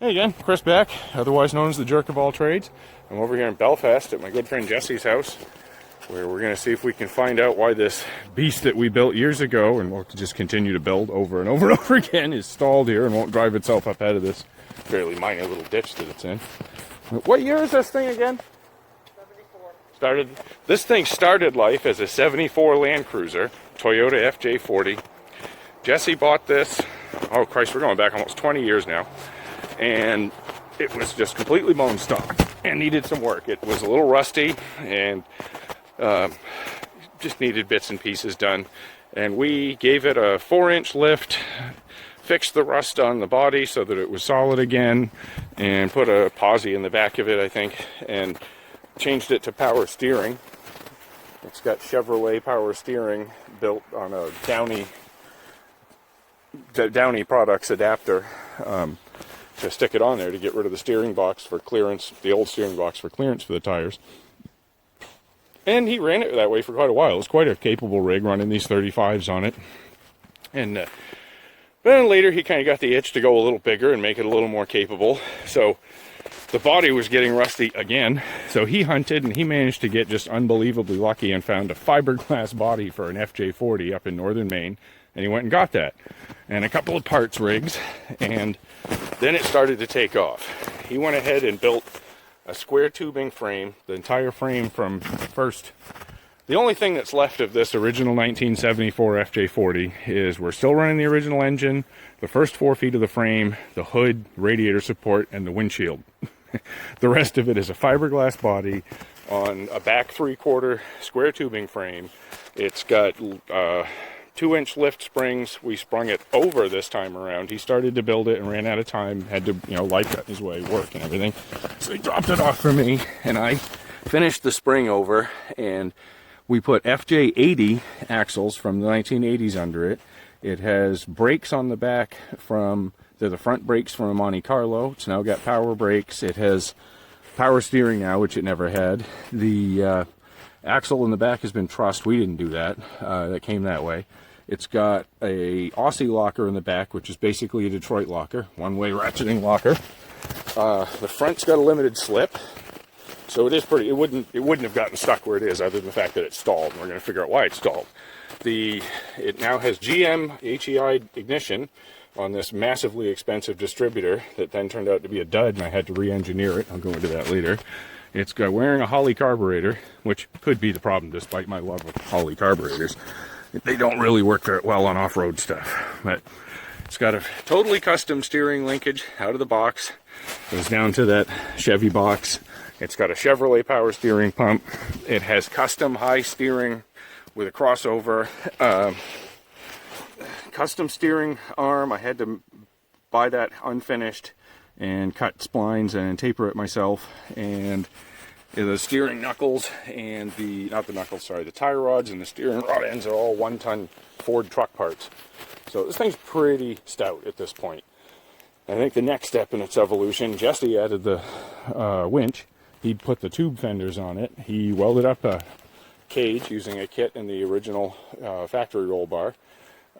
Hey again, Chris back, otherwise known as the jerk of all trades. I'm over here in Belfast at my good friend Jesse's house, where we're going to see if we can find out why this beast that we built years ago, and we'll just continue to build over and over and over again, is stalled here and won't drive itself up out of this fairly minor little ditch that it's in. What year is this thing again? 74. This thing started life as a 74 Landcruiser, Toyota FJ40. Jesse bought this, oh Christ, we're going back almost 20 years now. And it was just completely bone stock and needed some work. It was a little rusty and just needed bits and pieces done. And we gave it a 4-inch lift, fixed the rust on the body so that it was solid again, and put a posi in the back of it, I think, and changed it to power steering. It's got Chevrolet power steering built on a Downy Products adapter. To stick it on there to get rid of the steering box for clearance, the old steering box for clearance for the tires. And he ran it that way for quite a while. It was quite a capable rig running these 35s on it. And then later he kind of got the itch to go a little bigger and make it a little more capable. So the body was getting rusty again. So he hunted and he managed to get just unbelievably lucky and found a fiberglass body for an FJ40 up in northern Maine. And he went and got that. And a couple of parts rigs, and then it started to take off. He went ahead and built a square tubing frame, the entire frame from first. The only thing that's left of this original 1974 FJ40 is we're still running the original engine, the first 4 feet of the frame, the hood, radiator support, and the windshield. The rest of it is a fiberglass body on a back 3/4 square tubing frame. It's got 2-inch lift springs. We sprung it over this time around. He started to build it and ran out of time, had to, life got in his way, work and everything. So he dropped it off for me, and I finished the spring over, and we put FJ40 axles from the 1980s under it. It has brakes on the back they're the front brakes from a Monte Carlo. It's now got power brakes. It has power steering now, which it never had. The axle in the back has been trussed. We didn't do that. That came that way. It's got a Aussie locker in the back, which is basically a Detroit locker, one-way ratcheting locker. The front's got a limited slip, so it is pretty. It wouldn't have gotten stuck where it is, other than the fact that it's stalled. And we're going to figure out why it's stalled. It now has GM HEI ignition on this massively expensive distributor that then turned out to be a dud, and I had to re-engineer it. I'll go into that later. It's got wearing a Holley carburetor, which could be the problem, despite my love of Holley carburetors. They don't really work very well on off-road stuff. But it's got a totally custom steering linkage out of the box. Goes down to that Chevy box. It's got a Chevrolet power steering pump. It has custom high steering with a crossover. Custom steering arm. I had to buy that unfinished and cut splines and taper it myself. And the steering knuckles and the tire rods and the steering rod ends are all 1-ton Ford truck parts. So this thing's pretty stout at this point. I think the next step in its evolution, Jesse added the winch. He put the tube fenders on it. He welded up a cage using a kit in the original factory roll bar.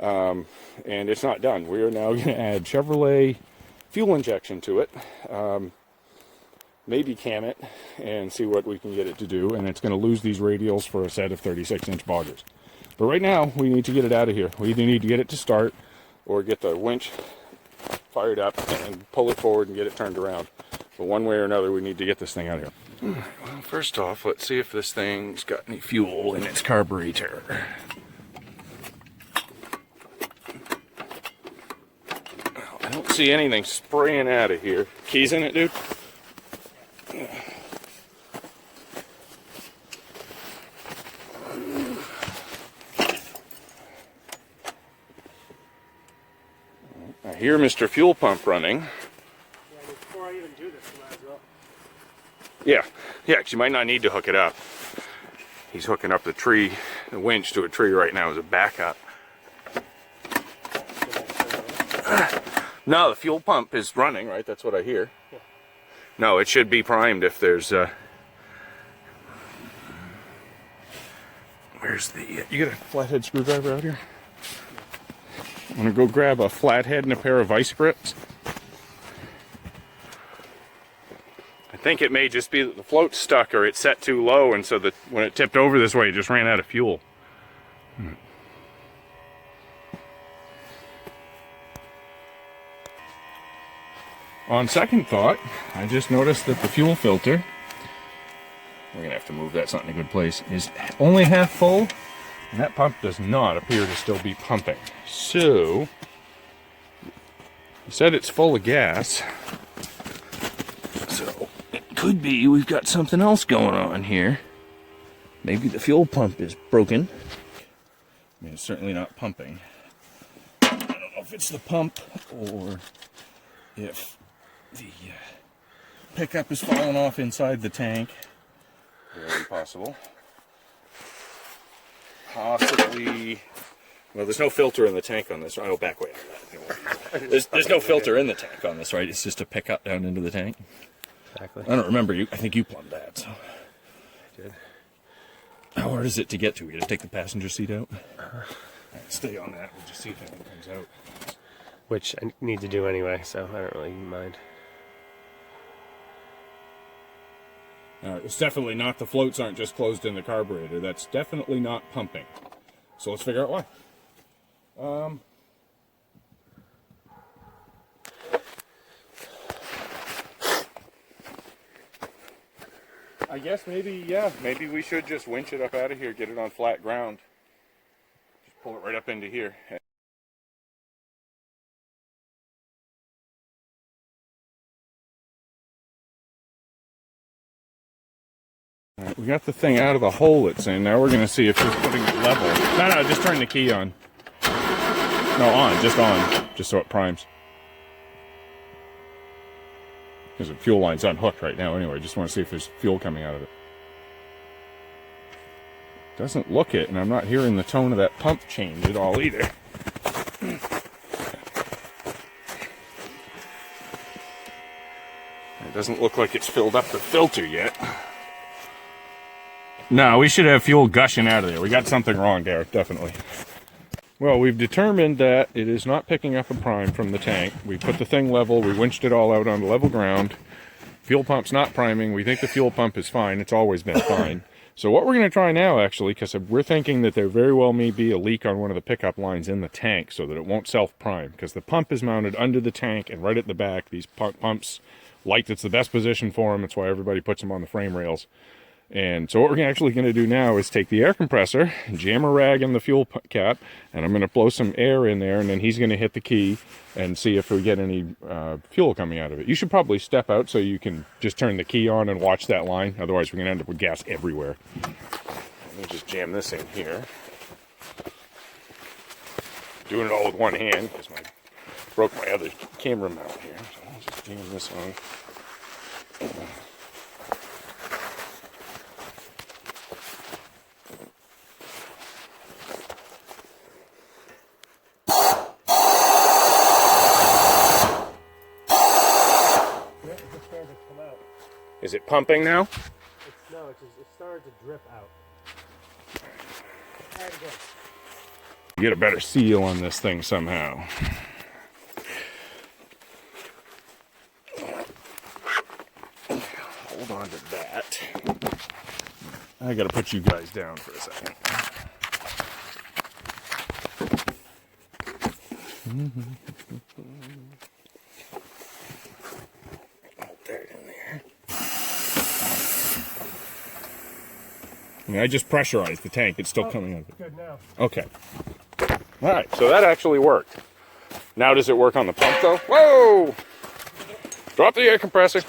And it's not done. We are now going to add Chevrolet fuel injection to it. Maybe cam it and see what we can get it to do, and it's going to lose these radials for a set of 36-inch boggers. But right now, we need to get it out of here. We either need to get it to start or get the winch fired up and pull it forward and get it turned around. But one way or another, we need to get this thing out of here. Well, first off, let's see if this thing's got any fuel in its carburetor. I don't see anything spraying out of here. Keys in it, dude? I hear Mr. Fuel Pump running. Yeah, before I even do this, you might as well. Yeah, because you might not need to hook it up. He's hooking up the winch to a tree right now as a backup. No, the fuel pump is running, right? That's what I hear. Yeah. No, it should be primed if there's where's the... You got a flathead screwdriver out here? I'm gonna go grab a flathead and a pair of vice grips. think it may just be that the float's stuck or it's set too low, and so that when it tipped over this way, it just ran out of fuel. On second thought, I just noticed that the fuel filter, we're gonna have to move that something in a good place, is only half full, and that pump does not appear to still be pumping. So, he said it's full of gas, so it could be we've got something else going on here. Maybe the fuel pump is broken. I mean, it's certainly not pumping. I don't know if it's the pump or if the pickup is falling off inside the tank. Very possible. Possibly. Well, there's no filter in the tank on this. Oh, back way. There's no filter in the tank on this, right? It's just a pickup down into the tank. Exactly. I don't remember you. I think you plumbed that. So. Good. How hard is it to get to? We gotta take the passenger seat out. Right, stay on that. We'll just see if anything comes out. Which I need to do anyway, so I don't really mind. It's definitely not, the floats aren't just closed in the carburetor. That's definitely not pumping. So let's figure out why. I guess maybe, yeah, maybe we should just winch it up out of here, get it on flat ground. Just pull it right up into here. Alright, we got the thing out of the hole it's in. Now we're going to see if just putting it level. No, just turn the key on. No, on, just so it primes. Because the fuel line's unhooked right now anyway. Just want to see if there's fuel coming out of it. Doesn't look it, and I'm not hearing the tone of that pump change at all either. It doesn't look like it's filled up the filter yet. No, we should have fuel gushing out of there. We got something wrong there, definitely. Well, we've determined that it is not picking up a prime from the tank. We put the thing level, we winched it all out on level ground. Fuel pump's not priming. We think the fuel pump is fine. It's always been fine. So what we're going to try now, actually, because we're thinking that there very well may be a leak on one of the pickup lines in the tank so that it won't self-prime. Because the pump is mounted under the tank and right at the back. These pumps, light, it's the best position for them. That's why everybody puts them on the frame rails. And so what we're actually going to do now is take the air compressor, jam a rag in the fuel cap, and I'm going to blow some air in there, and then he's going to hit the key and see if we get any fuel coming out of it. You should probably step out so you can just turn the key on and watch that line. Otherwise, we're going to end up with gas everywhere. Let me just jam this in here. Doing it all with one hand because I broke my other camera mount here. So I'll just jam this on. Is it pumping now? No, it started to drip out. Try it again. Get a better seal on this thing somehow. Hold on to that. I gotta put you guys down for a second. I mean, I just pressurized the tank. It's still coming out. Good now. Okay. All right, so that actually worked. Now does it work on the pump, though? Whoa! Drop the air compressor.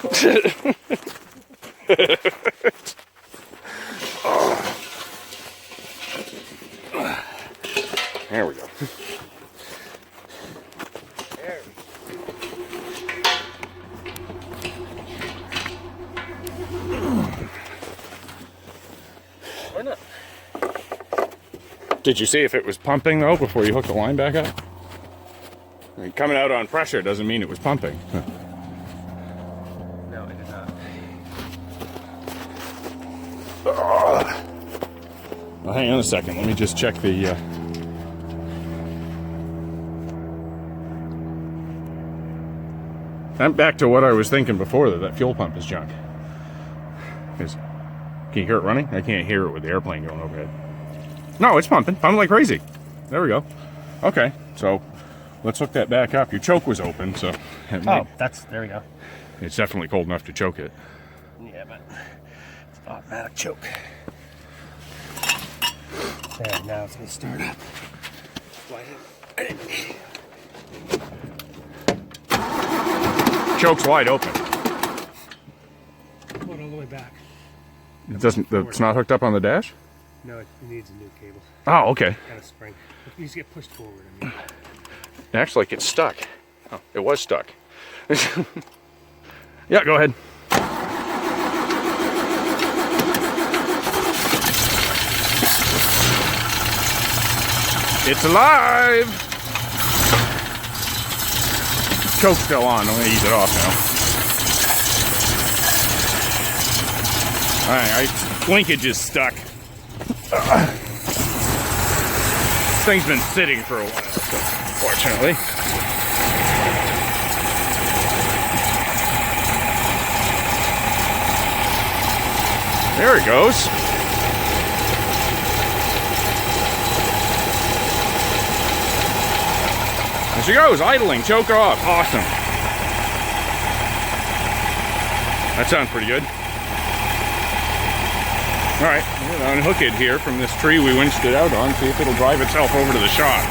Oh. There we go. There. Why not? Did you see if it was pumping, though, before you hooked the line back up? I mean, coming out on pressure doesn't mean it was pumping. No, it did not. Well, hang on a second. Let me just check the... I'm back to what I was thinking before, that fuel pump is junk. Can you hear it running? I can't hear it with the airplane going overhead. No, it's pumping like crazy. There we go. Okay, so let's hook that back up. Your choke was open, so there we go. It's definitely cold enough to choke it. Yeah, but it's an automatic choke. There, now it's gonna start up. Choke's wide open. Going all the way back. It doesn't. It's not hooked up on the dash. No, it needs a new cable. Oh, okay. Kind of spring. It needs to get pushed forward. I mean. It actually gets stuck. Oh, it was stuck. Yeah, go ahead. It's alive! Choke's still on. I'm going to ease it off now. Alright, linkage is stuck. This thing's been sitting for a while, so fortunately. There it goes. There she goes, idling, choke off. Awesome. That sounds pretty good. All right, we're gonna unhook it here from this tree we winched it out on, see if it'll drive itself over to the shop.